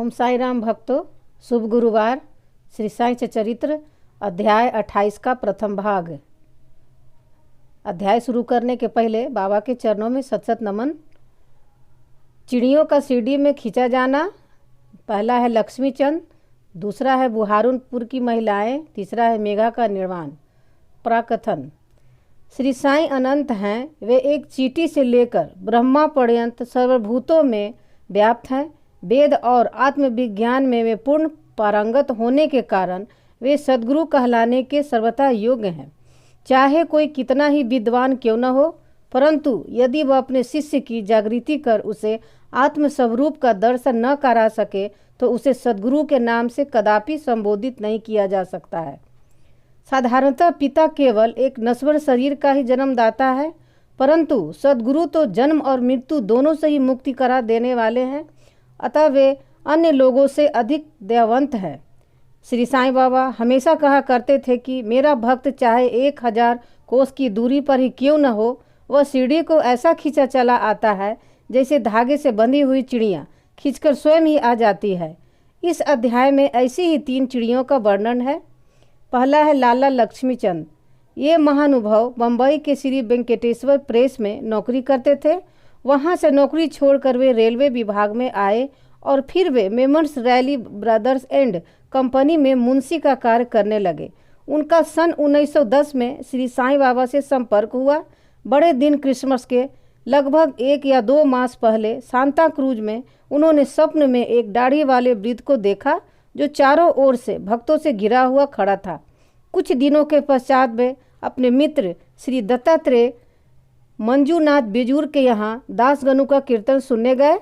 ओम साई राम भक्तों, शुभ गुरुवार। श्री साई चरित्र अध्याय 28 का प्रथम भाग। अध्याय शुरू करने के पहले बाबा के चरणों में सत नमन। चिड़ियों का सीढ़ी में खींचा जाना। पहला है लक्ष्मी चंद, दूसरा है बुहारुनपुर की महिलाएं, तीसरा है मेघा का निर्वाण। प्राकथन। श्री साई अनंत हैं। वे एक चींटी से लेकर ब्रह्मा पर्यंत सर्वभूतों में व्याप्त हैं। वेद और आत्मविज्ञान में वे पूर्ण पारंगत होने के कारण वे सद्गुरु कहलाने के सर्वथा योग्य हैं। चाहे कोई कितना ही विद्वान क्यों न हो, परंतु यदि वह अपने शिष्य की जागृति कर उसे आत्मस्वरूप का दर्शन न करा सके तो उसे सद्गुरु के नाम से कदापि संबोधित नहीं किया जा सकता है। साधारणतः पिता केवल एक नश्वर शरीर का ही जन्मदाता है, परंतु सद्गुरु तो जन्म और मृत्यु दोनों से ही मुक्ति करा देने वाले हैं, अतः वे अन्य लोगों से अधिक दयावंत हैं। श्री साईं बाबा हमेशा कहा करते थे कि मेरा भक्त चाहे 1000 कोस की दूरी पर ही क्यों न हो, वह सीढ़ी को ऐसा खींचा चला आता है जैसे धागे से बंधी हुई चिड़िया खींचकर स्वयं ही आ जाती है। इस अध्याय में ऐसी ही 3 चिड़ियों का वर्णन है। पहला है लाला लक्ष्मीचंद। ये महानुभाव बम्बई के श्री वेंकटेश्वर प्रेस में नौकरी करते थे। वहाँ से नौकरी छोड़कर वे रेलवे विभाग में आए और फिर वे Memons rally brothers and company में मुंशी का कार्य करने लगे। उनका सन 1910 में श्री साईं बाबा से संपर्क हुआ। बड़े दिन क्रिसमस के लगभग 1 या 2 मास पहले सांता क्रूज में उन्होंने स्वप्न में एक दाढ़ी वाले वृद्ध को देखा जो चारों ओर से भक्तों से घिरा हुआ खड़ा था। कुछ दिनों के पश्चात वे अपने मित्र श्री दत्तात्रेय मंजूनाथ बिजूर के यहाँ दासगनु का कीर्तन सुनने गए।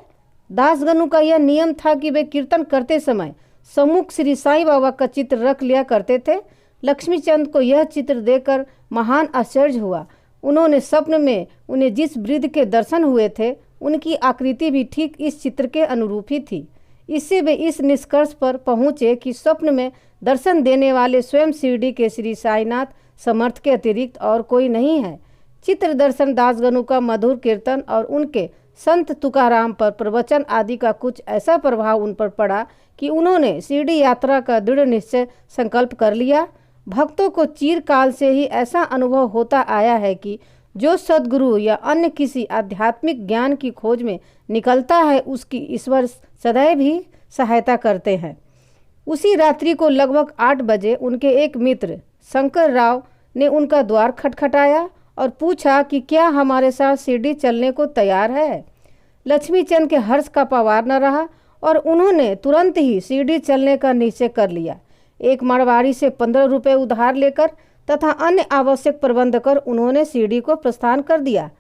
दासगनु का यह नियम था कि वे कीर्तन करते समय सम्मुख श्री साईं बाबा का चित्र रख लिया करते थे। लक्ष्मीचंद को यह चित्र देखकर महान आश्चर्य हुआ। उन्होंने स्वप्न में उन्हें जिस वृद्ध के दर्शन हुए थे उनकी आकृति भी ठीक इस चित्र के अनुरूप ही थी। इससे वे इस निष्कर्ष पर पहुँचे कि स्वप्न में दर्शन देने वाले स्वयं शिरडी के श्री साईनाथ समर्थ के अतिरिक्त और कोई नहीं है। चित्र दर्शन दासगनु का मधुर कीर्तन और उनके संत तुकाराम पर प्रवचन आदि का कुछ ऐसा प्रभाव उन पर पड़ा कि उन्होंने शिरडी यात्रा का दृढ़ निश्चय संकल्प कर लिया। भक्तों को चिरकाल से ही ऐसा अनुभव होता आया है कि जो सद्गुरु या अन्य किसी आध्यात्मिक ज्ञान की खोज में निकलता है उसकी ईश्वर सदैव ही सहायता करते हैं। उसी रात्रि को लगभग 8 बजे उनके एक मित्र शंकर राव ने उनका द्वार खटखटाया और पूछा कि क्या हमारे साथ शिरडी चलने को तैयार है। लक्ष्मीचंद के हर्ष का पावार न रहा और उन्होंने तुरंत ही शिरडी चलने का निश्चय कर लिया। एक मारवाड़ी से 15 रुपये उधार लेकर तथा अन्य आवश्यक प्रबंध कर उन्होंने शिरडी को प्रस्थान कर दिया।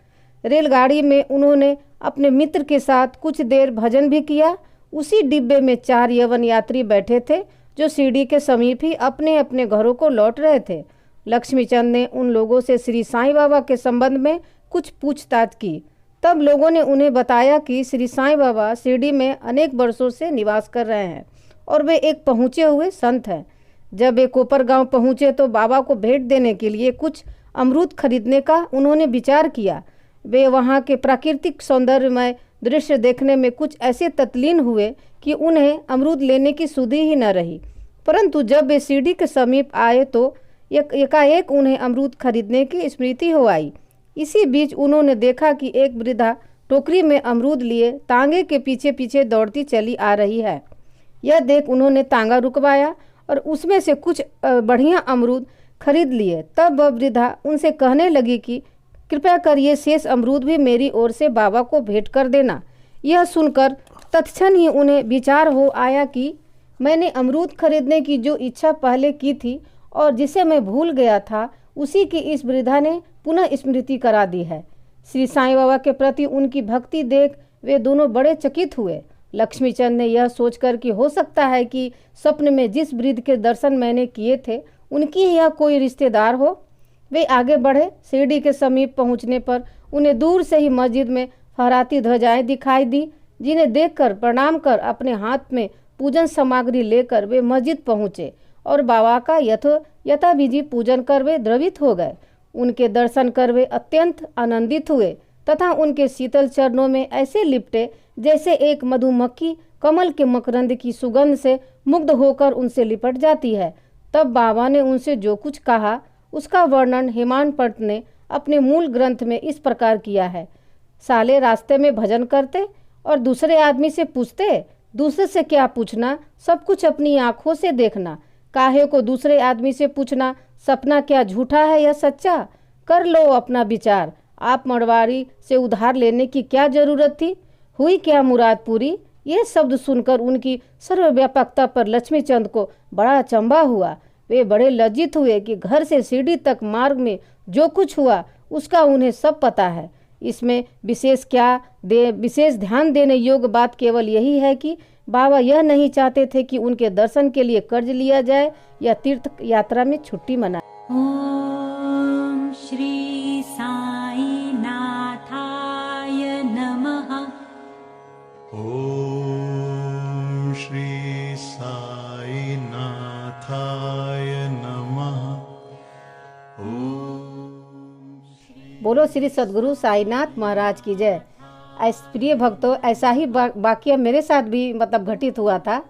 रेलगाड़ी में उन्होंने अपने मित्र के साथ कुछ देर भजन भी किया। उसी डिब्बे में 4 यवन यात्री बैठे थे जो शिरडी के समीप ही अपने अपने घरों को लौट रहे थे। लक्ष्मीचंद ने उन लोगों से श्री साईं बाबा के संबंध में कुछ पूछताछ की। तब लोगों ने उन्हें बताया कि श्री साईं बाबा शिरडी में अनेक वर्षों से निवास कर रहे हैं और वे एक पहुँचे हुए संत हैं। जब वे कोपर गांव पहुँचे तो बाबा को भेंट देने के लिए कुछ अमरूद खरीदने का उन्होंने विचार किया। वे वहाँ के प्राकृतिक सौंदर्यमय दृश्य देखने में कुछ ऐसे तत्लीन हुए कि उन्हें अमरूद लेने की सुधि ही न रही। परंतु जब वे शिरडी के समीप आए तो एकाएक उन्हें अमरूद खरीदने की स्मृति हो आई। इसी बीच उन्होंने देखा कि एक वृद्धा टोकरी में अमरूद लिए तांगे के पीछे पीछे दौड़ती चली आ रही है। यह देख उन्होंने तांगा रुकवाया और उसमें से कुछ बढ़िया अमरूद खरीद लिए। तब वह वृद्धा उनसे कहने लगी कि कृपया कर ये शेष अमरूद भी मेरी ओर से बाबा को भेंट कर देना। यह सुनकर तत्क्षण ही उन्हें विचार हो आया कि मैंने अमरूद खरीदने की जो इच्छा पहले की थी और जिसे मैं भूल गया था, उसी की इस वृद्धा ने पुनः स्मृति करा दी है। श्री साईं बाबा के प्रति उनकी भक्ति देख वे दोनों बड़े चकित हुए। लक्ष्मीचंद ने यह सोचकर कि हो सकता है कि स्वप्न में जिस वृद्ध के दर्शन मैंने किए थे उनकी यह कोई रिश्तेदार हो। वे आगे बढ़े। शिरडी के समीप पहुंचने पर उन्हें दूर से ही मस्जिद में फहराती ध्वजाएं दिखाई दी, जिन्हें देखकर प्रणाम कर अपने हाथ में पूजन सामग्री लेकर वे मस्जिद पहुँचे और बाबा का यथाविधि पूजन कर वे द्रवित हो गए। उनके दर्शन कर वे अत्यंत आनंदित हुए तथा उनके शीतल चरणों में ऐसे लिपटे जैसे एक मधुमक्खी कमल के मकरंद की सुगंध से मुग्ध होकर उनसे लिपट जाती है। तब बाबा ने उनसे जो कुछ कहा उसका वर्णन हेमाड पंत ने अपने मूल ग्रंथ में इस प्रकार किया है। साले रास्ते में भजन करते और दूसरे आदमी से पूछते, दूसरे से क्या पूछना, सब कुछ अपनी आंखों से देखना। काहे को दूसरे आदमी से पूछना, सपना क्या झूठा है या सच्चा? कर लो अपना विचार। आप मड़वाड़ी से उधार लेने की क्या जरूरत थी? हुई क्या मुराद पूरी? ये शब्द सुनकर उनकी सर्वव्यापकता पर लक्ष्मीचंद को बड़ा अचंभा हुआ। वे बड़े लज्जित हुए कि घर से सीढ़ी तक मार्ग में जो कुछ हुआ उसका उन्हें सब पता है। इसमें विशेष ध्यान देने योग्य बात केवल यही है कि बाबा यह नहीं चाहते थे कि उनके दर्शन के लिए कर्ज लिया जाए या तीर्थ यात्रा में छुट्टी मनाए। ओम श्री साई नाथाय नमः। ओम श्री साई नाथाय नमः। बोलो श्री सद्गुरु साईनाथ महाराज की जय। प्रिय भक्तों, ऐसा ही वाकया मेरे साथ भी मतलब घटित हुआ था।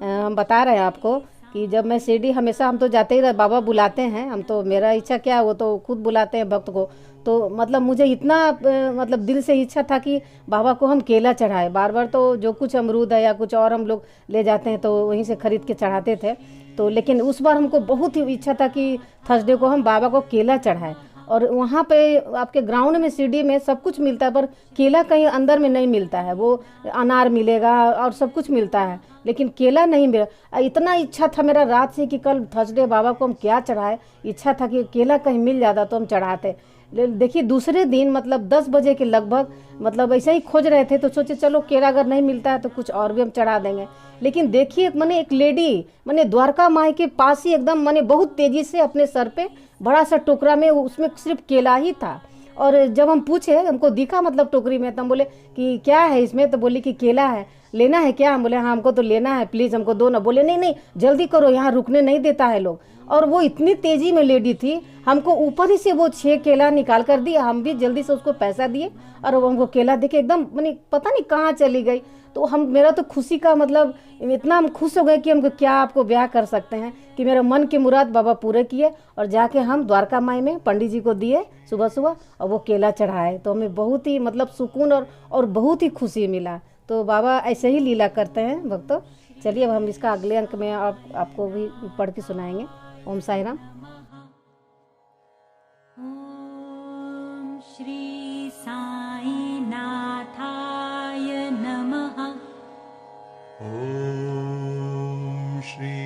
हम बता रहे हैं आपको कि जब मैं शिरडी, हमेशा हम तो जाते ही रहे, बाबा बुलाते हैं, हम तो, मेरा इच्छा क्या, वो तो खुद बुलाते हैं भक्त को। तो मतलब मुझे इतना मतलब दिल से इच्छा था कि बाबा को हम केला चढ़ाए। बार बार तो जो कुछ अमरूद है या कुछ और हम लोग ले जाते हैं तो वहीं से खरीद के चढ़ाते थे। तो लेकिन उस बार हमको बहुत ही इच्छा था कि थर्सडे को हम बाबा को केला चढ़ाए। और वहाँ पे आपके ग्राउंड में शिरडी में सब कुछ मिलता है, पर केला कहीं अंदर में नहीं मिलता है। वो अनार मिलेगा और सब कुछ मिलता है, लेकिन केला नहीं मिला। इतना इच्छा था मेरा रात से कि कल थर्सडे बाबा को हम क्या चढ़ाए। इच्छा था कि केला कहीं मिल जाता तो हम चढ़ाते। देखिए दूसरे दिन मतलब 10 बजे के लगभग मतलब ऐसे ही खोज रहे थे, तो सोचे चलो केला अगर नहीं मिलता है तो कुछ और भी हम चढ़ा देंगे। लेकिन देखिए मैंने एक लेडी मैंने द्वारका माई के पास ही एकदम मैंने बहुत तेजी से अपने सर पे बड़ा सा टोकरा में, उसमें सिर्फ केला ही था। और जब हम पूछे, हमको दिखा मतलब टोकरी में, तो हम बोले कि क्या है इसमें, तो बोली कि केला है, लेना है क्या? हम बोले हाँ हमको तो लेना है, प्लीज़ हमको दो ना। बोले नहीं नहीं जल्दी करो, यहाँ रुकने नहीं देता है लोग। और वो इतनी तेजी में लेडी थी, हमको ऊपर ही से वो 6 केला निकाल कर दिया। हम भी जल्दी से उसको पैसा दिए और वो हमको केला देके एकदम मैंने पता नहीं कहाँ चली गई। तो हम, मेरा तो खुशी का मतलब इतना हम खुश हो गए कि हमको क्या आपको ब्याह कर सकते हैं कि मेरा मन के मुराद बाबा पूरे किए। और जाके हम द्वारका माई में पंडित जी को दिए सुबह सुबह और वो केला चढ़ाए। तो हमें बहुत ही मतलब सुकून और बहुत ही खुशी मिला। तो बाबा ऐसे ही लीला करते हैं भक्तों। चलिए अब हम इसका अगले अंक में आपको भी पढ़ के सुनाएंगे। ओम साई राम। ओम श्री साई नाथाय नमः। ओम श्री